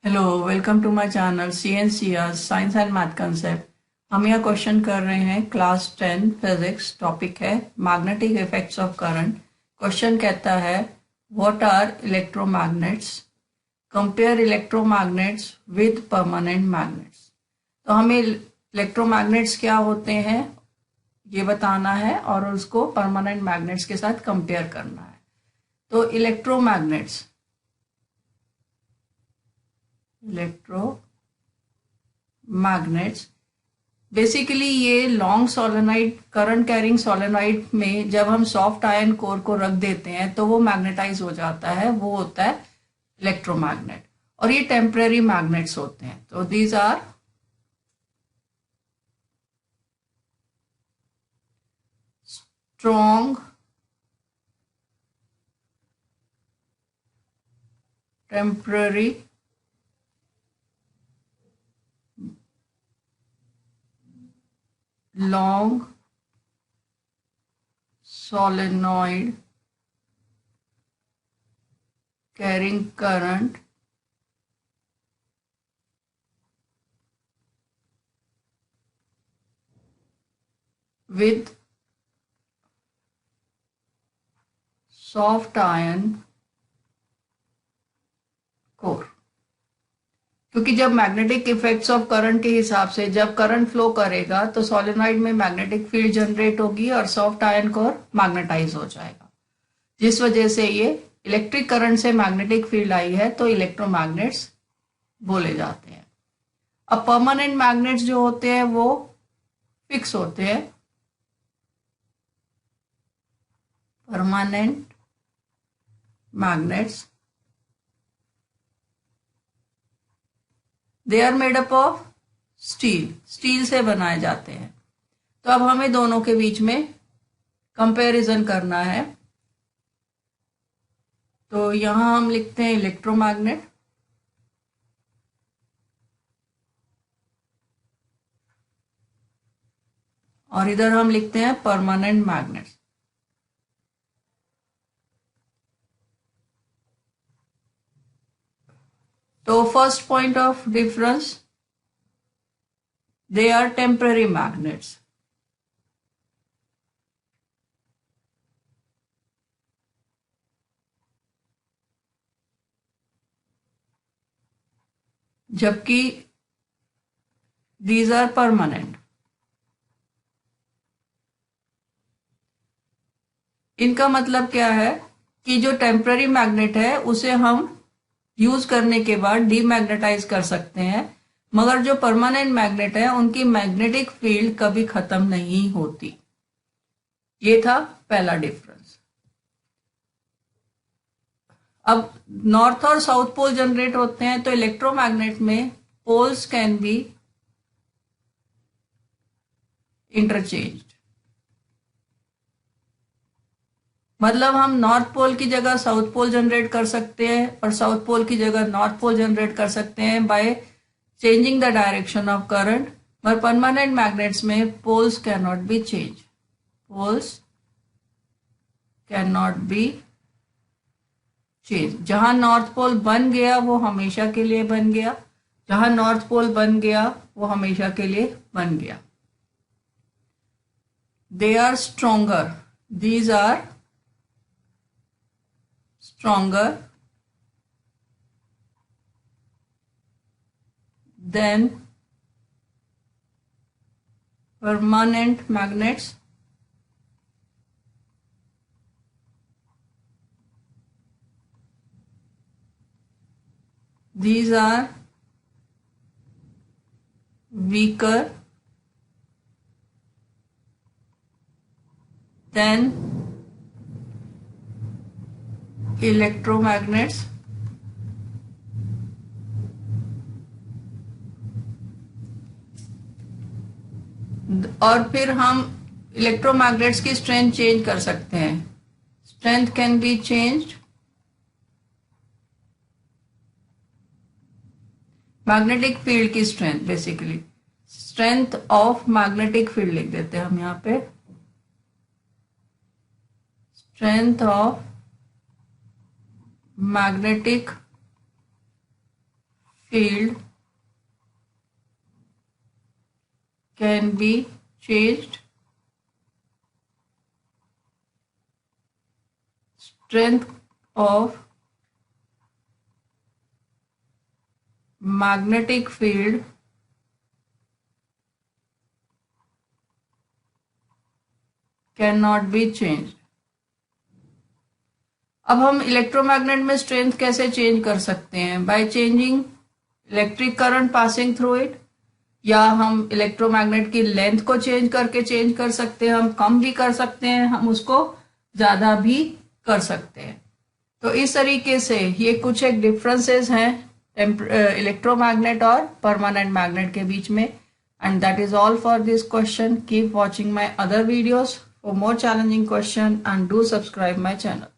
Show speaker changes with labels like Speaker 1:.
Speaker 1: Hello, welcome to my channel CNCR science and math concept. हम यह question कर रहे हैं क्लास 10 फिजिक्स। टॉपिक है magnetic effects of current. Question कहता है what are electromagnets, compare electromagnets with permanent magnets. तो हमें इलेक्ट्रोमैग्नेट्स क्या होते हैं ये बताना है और उसको परमानेंट मैग्नेट्स के साथ कंपेयर करना है। तो इलेक्ट्रोमैग्नेट्स बेसिकली ये long solenoid current carrying solenoid में जब हम सॉफ्ट आयन कोर को रख देते हैं तो वो मैग्नेटाइज हो जाता है, वो होता है इलेक्ट्रोमैग्नेट। और ये टेम्परेरी मैग्नेट्स होते हैं। तो these are strong temporary long solenoid carrying current with soft iron core। क्योंकि जब मैग्नेटिक इफेक्ट्स ऑफ करंट के हिसाब से जब करंट फ्लो करेगा तो सोलेनॉइड में मैग्नेटिक फील्ड जनरेट होगी और सॉफ्ट आयन कोर मैग्नेटाइज हो जाएगा, जिस वजह से ये इलेक्ट्रिक करंट से मैग्नेटिक फील्ड आई है तो इलेक्ट्रोमैग्नेट्स बोले जाते हैं। अब परमानेंट मैग्नेट्स जो होते हैं वो फिक्स होते हैं। Permanent magnets they are made up of steel से बनाए जाते हैं। तो अब हमें दोनों के बीच में कंपैरिजन करना है। तो यहां हम लिखते हैं इलेक्ट्रोमैग्नेट और इधर हम लिखते हैं परमानेंट मैग्नेट। तो first point of difference, they are temporary magnets. जबकि दीज आर परमानेंट। इनका मतलब क्या है कि जो टेम्पररी मैग्नेट है उसे हम यूज करने के बाद डीमैग्नेटाइज कर सकते हैं, मगर जो परमानेंट मैग्नेट है उनकी मैग्नेटिक फील्ड कभी खत्म नहीं होती। ये था पहला डिफरेंस। अब नॉर्थ और साउथ पोल जनरेट होते हैं तो इलेक्ट्रोमैग्नेट में पोल्स कैन बी इंटरचेंज। मतलब हम नॉर्थ पोल की जगह साउथ पोल जनरेट कर सकते हैं और साउथ पोल की जगह नॉर्थ पोल जनरेट कर सकते हैं by changing the direction of current. पर परमानेंट मैग्नेट्स में poles can not be change. Poles can not be change. जहां नॉर्थ पोल बन गया वो हमेशा के लिए बन गया, जहां नॉर्थ पोल बन गया वो हमेशा के लिए बन गया। They are stronger, these are stronger than permanent magnets these are weaker than electromagnets और फिर हम इलेक्ट्रोमैग्नेट्स की स्ट्रेंथ चेंज कर सकते हैं। Strength can be changed. Magnetic field की strength, basically strength of magnetic field लिख देते हैं हम यहाँ पे। Strength of magnetic field can be changed. Strength of magnetic field cannot be changed. अब हम इलेक्ट्रोमैग्नेट में स्ट्रेंथ कैसे चेंज कर सकते हैं? By changing electric current passing through it, या हम इलेक्ट्रोमैग्नेट की लेंथ को चेंज करके चेंज कर सकते हैं। हम कम भी कर सकते हैं, हम उसको ज्यादा भी कर सकते हैं। तो इस तरीके से ये कुछ एक डिफरेंसेस हैं इलेक्ट्रोमैग्नेट और परमानेंट मैग्नेट के बीच में। And that is all for this question. Keep watching my other videos for more challenging question and do subscribe my channel.